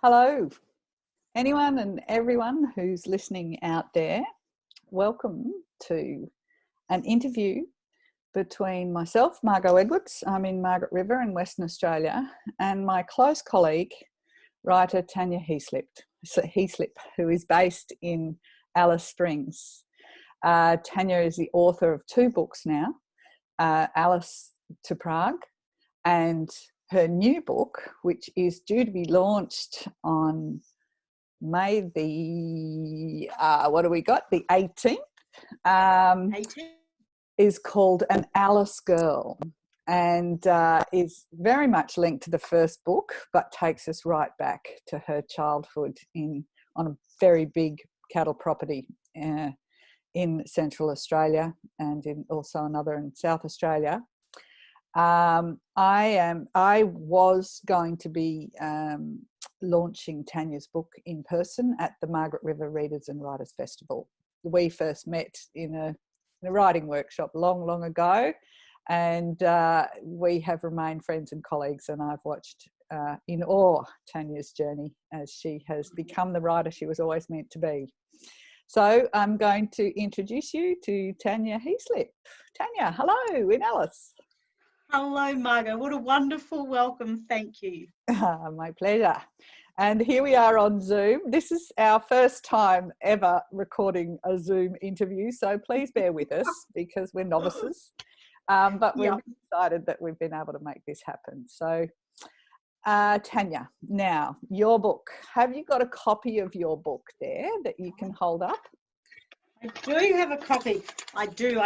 Hello, anyone and everyone who's listening out there. Welcome to an interview between myself, Margot Edwards, I'm in Margaret River in Western Australia, and my close colleague, writer Tanya Heaslip, who is based in Alice Springs. Tanya is the author of 2 books now, Alice to Prague, and her new book, which is due to be launched on May the, the 18th, 18? is called An Alice Girl, and is very much linked to the first book, but takes us right back to her childhood on a very big cattle property in Central Australia and also another in South Australia. I was going to be launching Tanya's book in person at the Margaret River Readers and Writers Festival. We first met in a writing workshop long ago, and we have remained friends and colleagues, and I've watched in awe Tanya's journey as she has become the writer she was always meant to be. So I'm going to introduce you to Tanya Heaslip. Tanya, hello in Alice. Hello, Margot. What a wonderful welcome. Thank you. My pleasure. And here we are on Zoom. This is our first time ever recording a Zoom interview, so please bear with us because we're novices. But we're excited that we've been able to make this happen. So, Tanya, now, your book. Have you got a copy of your book there that you can hold up? I do have a copy. I do.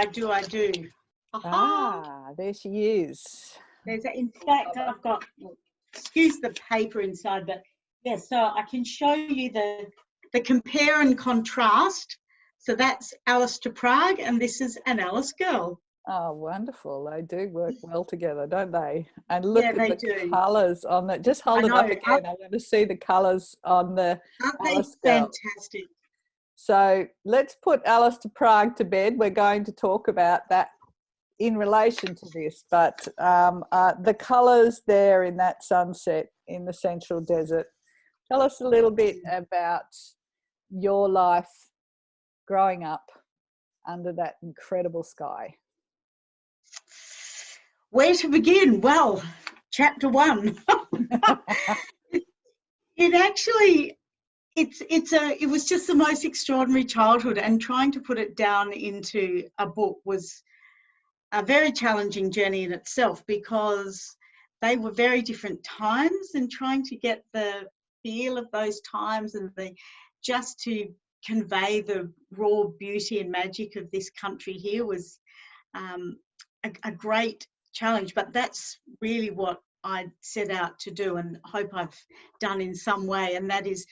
Ah, there she is. In fact, I've got, excuse the paper inside, but yes, so I can show you the compare and contrast. So that's Alice to Prague, and this is An Alice Girl. Oh, wonderful. They do work well together, don't they? And look at the colours on that. Just hold it up again. I want to see the colours on the Alice Girl. Fantastic. So let's put Alice to Prague to bed. We're going to talk about that in relation to this, but the colours there in that sunset in the Central Desert. Tell us a little bit about your life growing up under that incredible sky. Where to begin? Well, chapter 1. It was just the most extraordinary childhood, and trying to put it down into a book was a very challenging journey in itself, because they were very different times, and trying to get the feel of those times and just to convey the raw beauty and magic of this country here was a great challenge. But that's really what I set out to do, and hope I've done in some way, and that is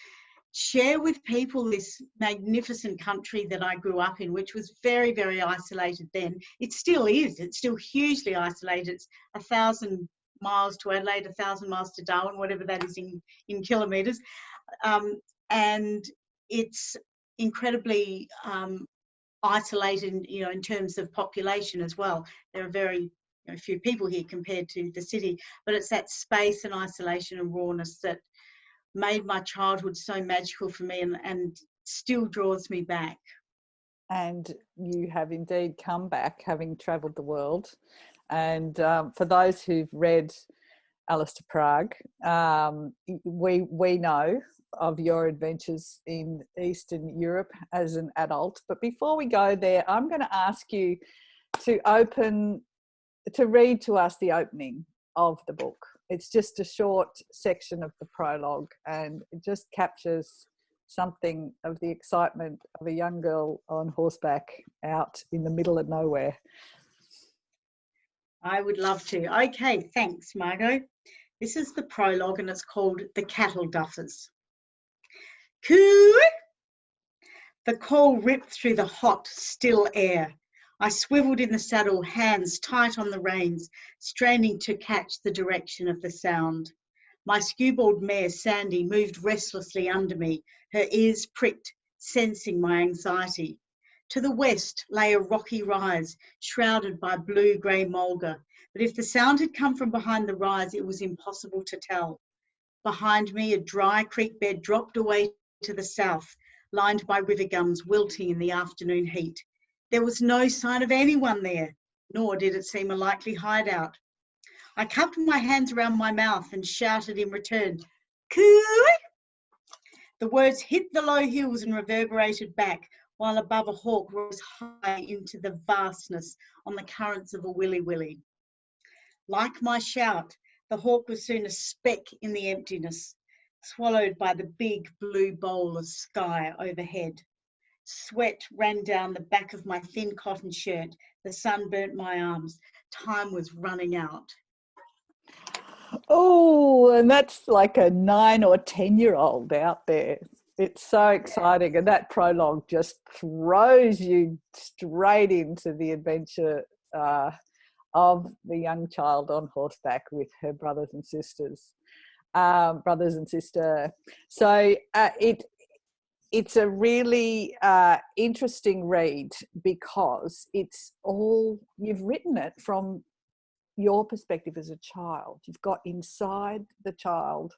share with people this magnificent country that I grew up in, which was very, very isolated then. It still is. It's still hugely isolated. It's 1,000 miles to Adelaide, 1,000 miles to Darwin, whatever that is in kilometres. And it's incredibly isolated, in terms of population as well. There are very few people here compared to the city, but it's that space and isolation and rawness that made my childhood so magical for me, and still draws me back. And you have indeed come back, having travelled the world. And for those who've read Alice to Prague, we know of your adventures in Eastern Europe as an adult. But before we go there, I'm going to ask you to read to us the opening of the book. It's just a short section of the prologue, and it just captures something of the excitement of a young girl on horseback out in the middle of nowhere. I would love to. Okay, thanks, Margot. This is the prologue, and it's called The Cattle Duffers. Coo! The call ripped through the hot, still air. I swiveled in the saddle, hands tight on the reins, straining to catch the direction of the sound. My skewbald mare, Sandy, moved restlessly under me, her ears pricked, sensing my anxiety. To the west lay a rocky rise, shrouded by blue-grey mulga, but if the sound had come from behind the rise, it was impossible to tell. Behind me, a dry creek bed dropped away to the south, lined by river gums wilting in the afternoon heat. There was no sign of anyone there, nor did it seem a likely hideout. I cupped my hands around my mouth and shouted in return, "Cooey!" The words hit the low hills and reverberated back, while above a hawk rose high into the vastness on the currents of a willy-willy. Like my shout, the hawk was soon a speck in the emptiness, swallowed by the big blue bowl of sky overhead. Sweat ran down the back of my thin cotton shirt. The sun burnt my arms. Time was running out. Oh, and that's like a 9 or 10-year-old out there. It's so exciting. And that prologue just throws you straight into the adventure of the young child on horseback with her brothers and sister. So it's a really interesting read, because it's all, you've written it from your perspective as a child. You've got inside the child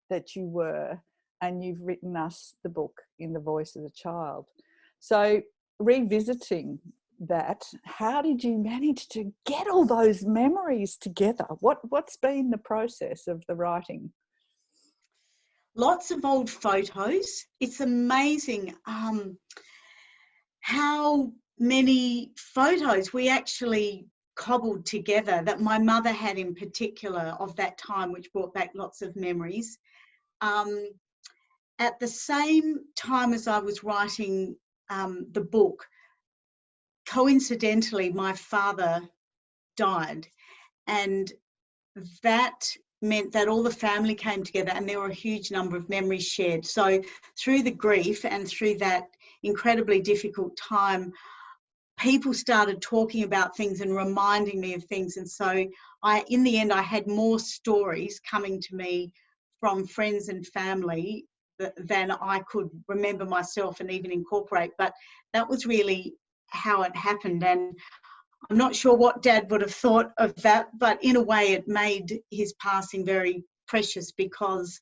that you were, and you've written us the book in the voice of the child. So revisiting that, how did you manage to get all those memories together? What's been the process of the writing? Lots of old photos. It's amazing how many photos we actually cobbled together, that my mother had in particular of that time, which brought back lots of memories. At the same time as I was writing the book, coincidentally, my father died, and that meant that all the family came together and there were a huge number of memories shared. So through the grief and through that incredibly difficult time, people started talking about things and reminding me of things. And so in the end, I had more stories coming to me from friends and family than I could remember myself and even incorporate. But that was really how it happened. And I'm not sure what Dad would have thought of that, but in a way it made his passing very precious, because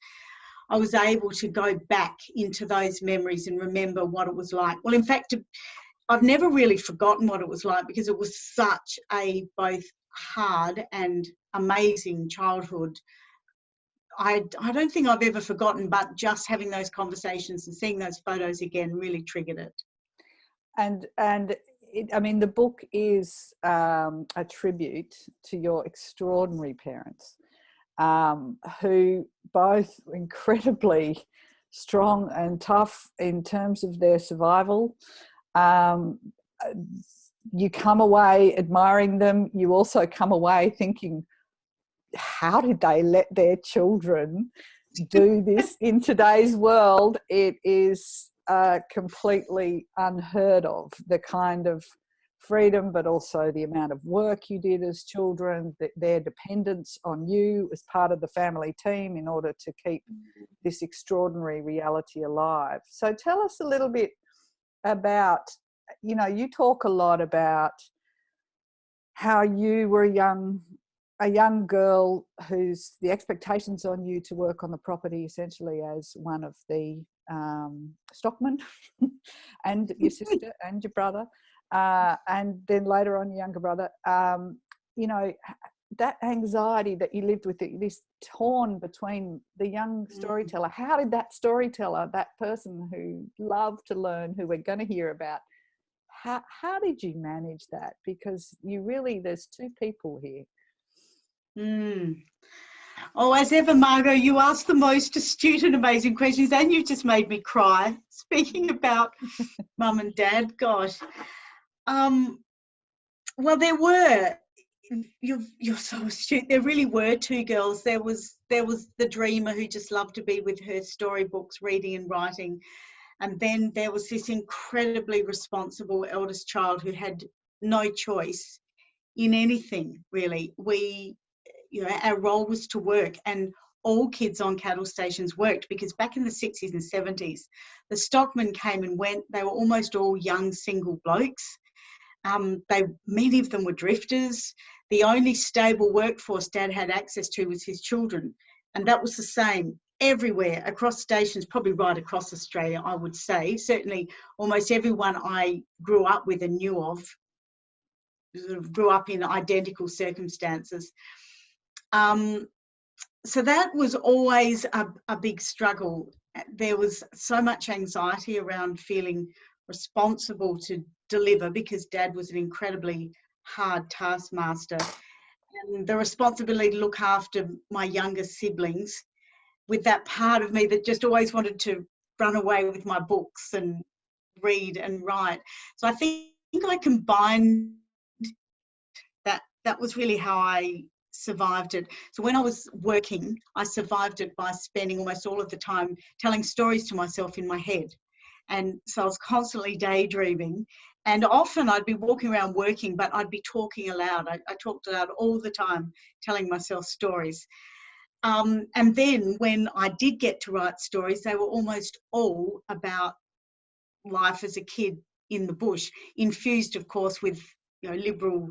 I was able to go back into those memories and remember what it was like. Well, in fact, I've never really forgotten what it was like, because it was such a both hard and amazing childhood. I don't think I've ever forgotten, but just having those conversations and seeing those photos again really triggered it. And I mean, the book is a tribute to your extraordinary parents, who both incredibly strong and tough in terms of their survival. You come away admiring them. You also come away thinking, how did they let their children do this in today's world? It is completely unheard of, the kind of freedom, but also the amount of work you did as children, their dependence on you as part of the family team in order to keep this extraordinary reality alive. So tell us a little bit about, you talk a lot about how you were a young girl whose the expectations on you to work on the property essentially as one of the stockmen, and your sister and your brother, and then later on your younger brother, that anxiety that you lived with, this torn between the young storyteller. How did that storyteller, that person who loved to learn, who we're going to hear about, how did you manage that? Because there's two people here. Oh, as ever, Margot, you asked the most astute and amazing questions, and you just made me cry. Speaking about Mum and Dad, gosh. Well, there were. You're so astute. There really were two girls. There was the dreamer who just loved to be with her storybooks, reading and writing, and then there was this incredibly responsible eldest child who had no choice in anything, really. Our role was to work, and all kids on cattle stations worked, because back in the 60s and 70s, the stockmen came and went. They were almost all young single blokes. Many of them were drifters. The only stable workforce Dad had access to was his children. And that was the same everywhere, across stations, probably right across Australia, I would say. Certainly almost everyone I grew up with and knew of sort of grew up in identical circumstances. So that was always a big struggle. There was so much anxiety around feeling responsible to deliver, because Dad was an incredibly hard taskmaster, and the responsibility to look after my younger siblings, with that part of me that just always wanted to run away with my books and read and write. So I think I combined that. That was really how I survived it. So when I was working, I survived it by spending almost all of the time telling stories to myself in my head. And so I was constantly daydreaming, and often I'd be walking around working, but I'd be talking aloud. I talked aloud all the time, telling myself stories. And then when I did get to write stories, they were almost all about life as a kid in the bush, infused, of course, with liberal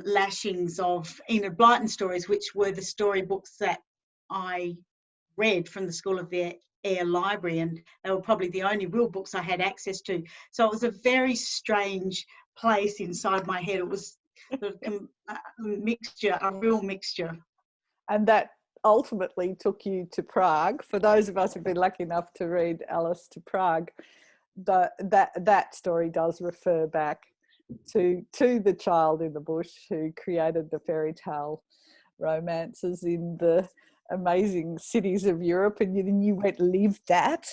lashings of Enid Blyton stories, which were the storybooks that I read from the School of the Air library, and they were probably the only real books I had access to. So it was a very strange place inside my head. It was a mixture, a real mixture. And that ultimately took you to Prague. For those of us who've been lucky enough to read Alice to Prague, that story does refer back to the child in the bush who created the fairy tale romances in the amazing cities of Europe, and then you went lived that.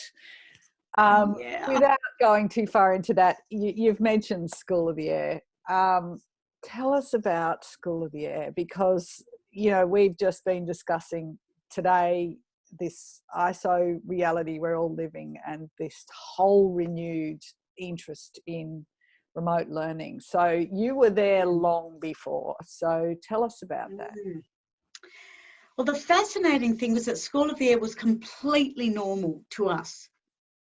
Without going too far into that, you've mentioned School of the Air. Tell us about School of the Air, because we've just been discussing today this ISO reality we're all living, and this whole renewed interest in remote learning. So you were there long before. So tell us about that. Well, the fascinating thing was that School of the Air was completely normal to us.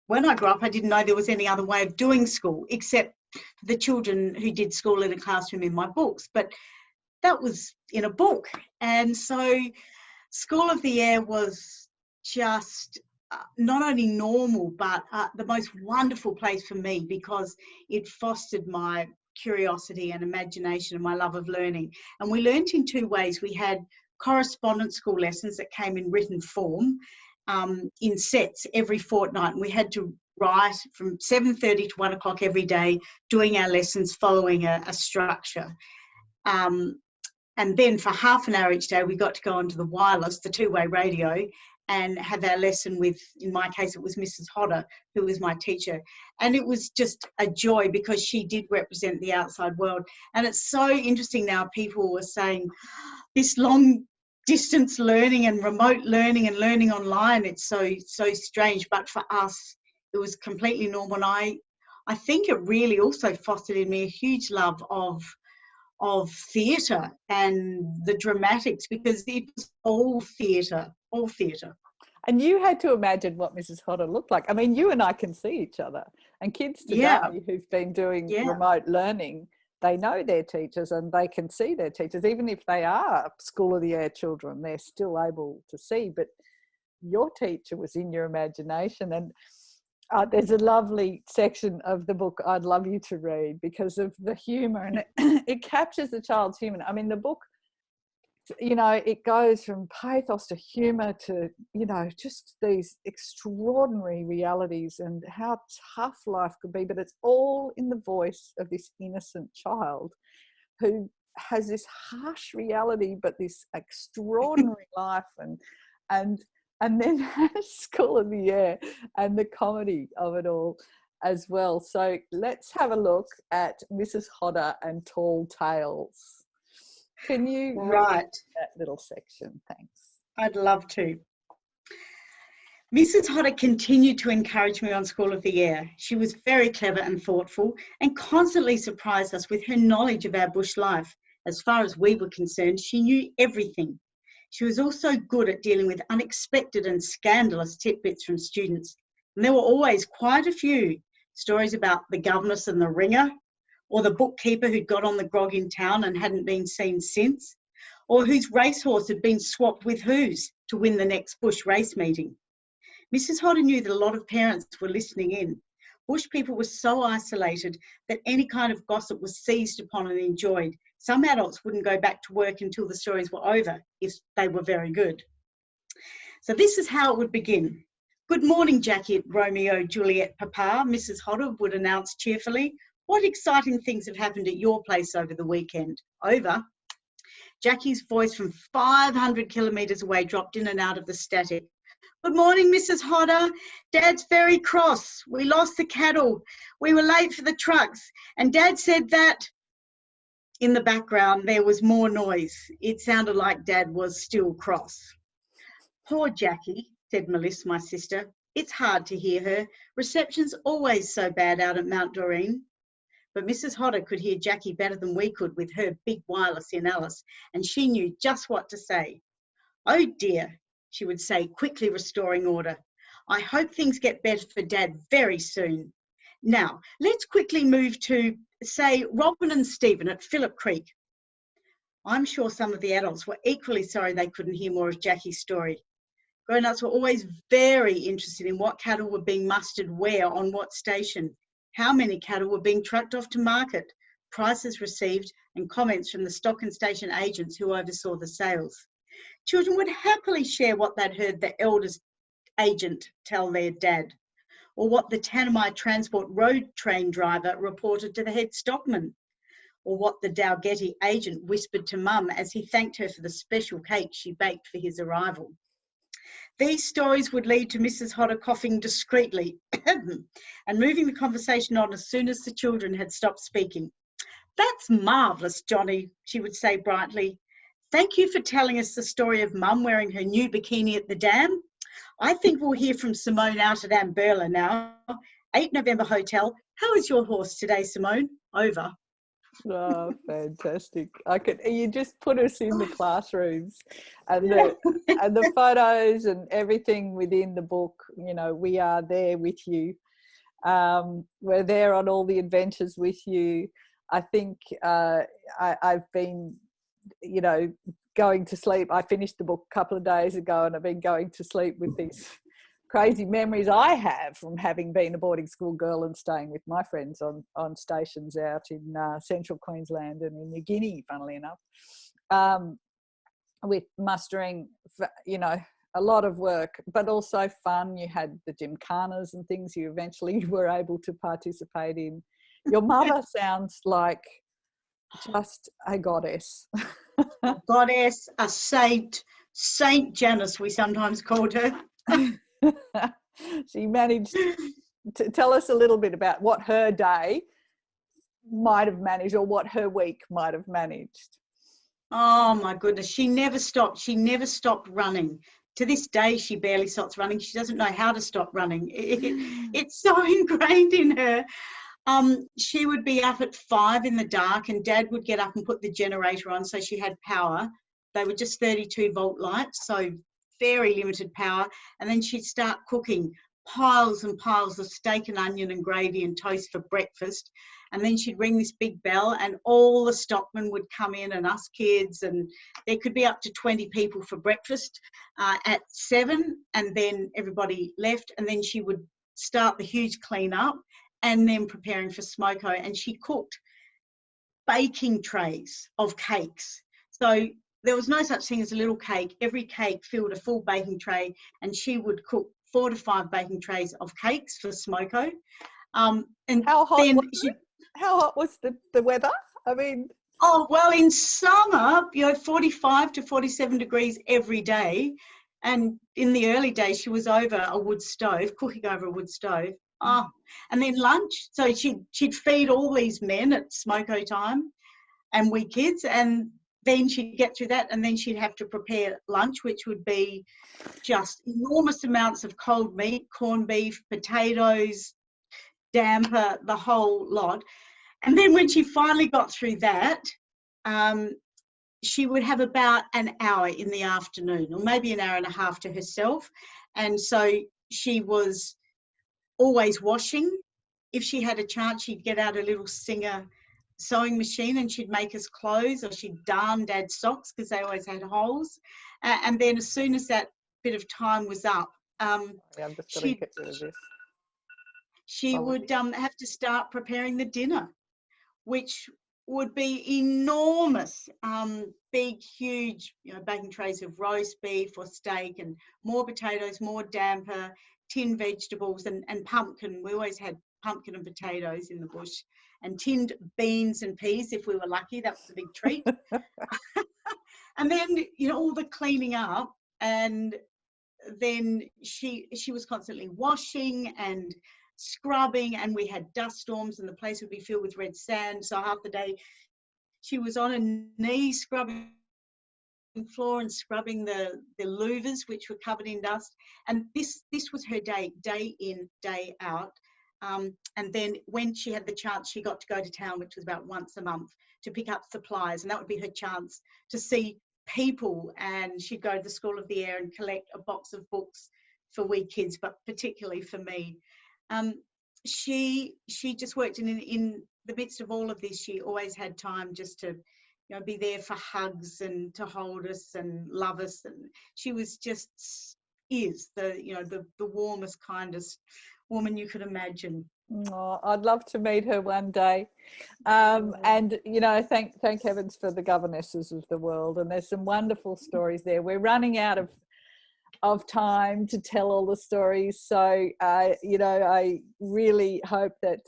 When I grew up, I didn't know there was any other way of doing school, except for the children who did school in a classroom in my books. But that was in a book. And so School of the Air was just not only normal, but the most wonderful place for me, because it fostered my curiosity and imagination and my love of learning. And we learnt in two ways. We had correspondence school lessons that came in written form in sets every fortnight, and we had to write from 7:30 to 1 o'clock every day, doing our lessons following a structure. And then for half an hour each day, we got to go onto the wireless, the two-way radio, and have our lesson with, in my case, it was Mrs. Hodder, who was my teacher. And it was just a joy, because she did represent the outside world. And it's so interesting now, people were saying this long distance learning and remote learning and learning online, it's so strange. But for us, it was completely normal. And I think it really also fostered in me a huge love of theatre and the dramatics, because it was all theatre. And you had to imagine what Mrs. Hodder looked like. I mean, you and I can see each other, and kids today who've been doing remote learning, they know their teachers and they can see their teachers. Even if they are School of the Air children, they're still able to see. But your teacher was in your imagination. And there's a lovely section of the book I'd love you to read, because of the humour, and it captures the child's humour. I mean, the book, it goes from pathos to humour to, just these extraordinary realities and how tough life could be. But it's all in the voice of this innocent child who has this harsh reality, but this extraordinary life, and then has School of the Air and the comedy of it all as well. So let's have a look at Mrs. Hodder and Tall Tales. Can you read that little section? Thanks. I'd love to. Mrs. Hodder continued to encourage me on School of the Air. She was very clever and thoughtful, and constantly surprised us with her knowledge of our bush life. As far as we were concerned, she knew everything. She was also good at dealing with unexpected and scandalous tidbits from students. And there were always quite a few stories about the governess and the ringer, or the bookkeeper who'd got on the grog in town and hadn't been seen since, or whose racehorse had been swapped with whose. to win the next bush race meeting. Mrs. Hodder knew that a lot of parents were listening in. Bush people were so isolated that any kind of gossip was seized upon and enjoyed. Some adults wouldn't go back to work until the stories were over, if they were very good. So this is how it would begin. "Good morning, Jackie, Romeo, Juliet, Papa," Mrs. Hodder would announce cheerfully. "What exciting things have happened at your place over the weekend?" Over. Jackie's voice from 500 kilometres away dropped in and out of the static. "Good morning, Mrs. Hodder. Dad's very cross. We lost the cattle. We were late for the trucks. And Dad said that..." In the background, there was more noise. It sounded like Dad was still cross. "Poor Jackie," said Melissa, my sister. "It's hard to hear her. Reception's always so bad out at Mount Doreen." But Mrs. Hodder could hear Jackie better than we could with her big wireless in Alice, and she knew just what to say. "Oh dear," she would say, quickly restoring order. "I hope things get better for Dad very soon. Now, let's quickly move to, say, Robin and Stephen at Phillip Creek." I'm sure some of the adults were equally sorry they couldn't hear more of Jackie's story. Grown-ups were always very interested in what cattle were being mustered where, on what station, how many cattle were being trucked off to market, prices received, and comments from the stock and station agents who oversaw the sales. Children would happily share what they'd heard the eldest agent tell their dad, or what the Tanami Transport road train driver reported to the head stockman, or what the Dalgety agent whispered to Mum as he thanked her for the special cake she baked for his arrival. These stories would lead to Mrs. Hodder coughing discreetly and moving the conversation on as soon as the children had stopped speaking. "That's marvellous, Johnny," she would say brightly. "Thank you for telling us the story of Mum wearing her new bikini at the dam. I think we'll hear from Simone out at Amberla now. 8 November Hotel. How is your horse today, Simone?" Over. Oh, fantastic. You just put us in the classrooms and the photos and everything within the book. You know, we are there with you. We're there on all the adventures with you. I think I've been, you know, going to sleep. I finished the book a couple of days ago and I've been going to sleep with these crazy memories I have from having been a boarding school girl and staying with my friends on stations out in central Queensland and in New Guinea, funnily enough, with mustering, you know, a lot of work, but also fun. You had the gymkhanas and things you eventually were able to participate in. Your mother sounds like just a goddess. A goddess, a saint, Saint Janice, we sometimes called her. She managed to tell us a little bit about what her day might have managed or what her week might have managed. Oh my goodness, she never stopped. She never stopped running. To this day, she barely stops running. She doesn't know how to stop running. It's so ingrained in her. She would be up at 5 in the dark and Dad would get up and put the generator on so she had power. They were just 32-volt lights, so very limited power. And then she'd start cooking piles and piles of steak and onion and gravy and toast for breakfast. And then she'd ring this big bell and all the stockmen would come in and us kids, and there could be up to 20 people for breakfast at 7, and then everybody left, and then she would start the huge clean up and then preparing for smoko. And she cooked baking trays of cakes. So there was no such thing as a little cake. Every cake filled a full baking tray, and she would cook 4 to 5 baking trays of cakes for smoko. And how hot then how hot was the weather? I mean, oh well, in summer, 45 to 47 degrees every day, and in the early days she was over a wood stove, cooking over a wood stove. And then lunch. So she'd feed all these men at smoko time, and we kids, and then she'd get through that, and then she'd have to prepare lunch, which would be just enormous amounts of cold meat, corned beef, potatoes, damper, the whole lot. And then when she finally got through that, she would have about an hour in the afternoon, or maybe an hour and a half to herself. And so she was always washing. If she had a chance, she'd get out a little Singer sewing machine and she'd make us clothes, or she'd darn Dad's socks because they always had holes. And then as soon as that bit of time was up, Yeah, I'm just going to she get rid of this. would have to start preparing the dinner, which would be enormous, big, huge, baking trays of roast beef or steak and more potatoes, more damper, tinned vegetables and pumpkin. We always had pumpkin and potatoes in the bush, and tinned beans and peas if we were lucky. That was a big treat. And then, all the cleaning up, and then she was constantly washing and scrubbing, and we had dust storms and the place would be filled with red sand. So half the day she was on her knees scrubbing the floor and scrubbing the louvers, which were covered in dust. And this was her day in, day out. And then when she had the chance, she got to go to town, which was about once a month, to pick up supplies, and that would be her chance to see people. And she'd go to the School of the Air and collect a box of books for we kids, but particularly for me. She just worked in the midst of all of this. She always had time just to be there for hugs and to hold us and love us, and she was just the warmest, kindest woman you could imagine. Oh, I'd love to meet her one day. And thank heavens for the governesses of the world, and there's some wonderful stories there. We're running out of time to tell all the stories, so I really hope that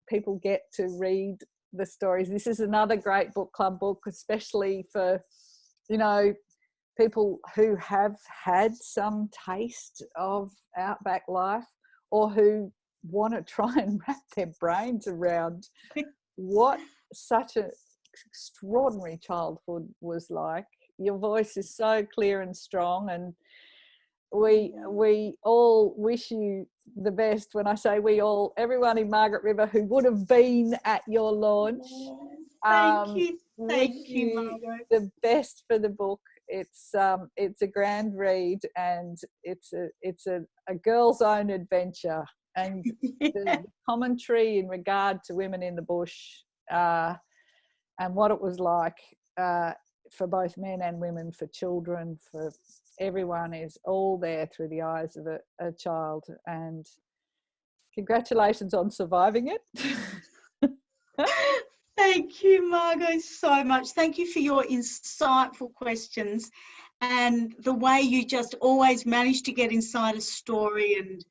people get to read the stories. This is another great book club book, especially for people who have had some taste of outback life, or who want to try and wrap their brains around what such an extraordinary childhood was like. Your voice is so clear and strong, and we all wish you the best. When I say we all, everyone in Margaret River who would have been at your launch, thank you, Margot. The best for the book. It's a grand read, and it's a girl's own adventure, and the commentary in regard to women in the bush and what it was like for both men and women, for children, for everyone, is all there through the eyes of a child. And congratulations on surviving it. Thank you, Margot, so much. Thank you for your insightful questions and the way you just always manage to get inside a story and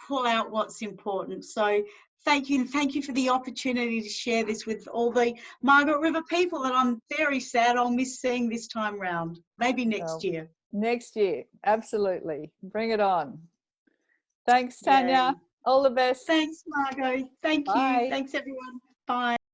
pull out what's important. So thank you, and thank you for the opportunity to share this with all the Margaret River people that I'm very sad I'll miss seeing this time round. Maybe next year. Next year, absolutely. Bring it on. Thanks, Tanya. Yeah. All the best. Thanks, Margot. Thank Bye. you. Thanks, everyone. Bye.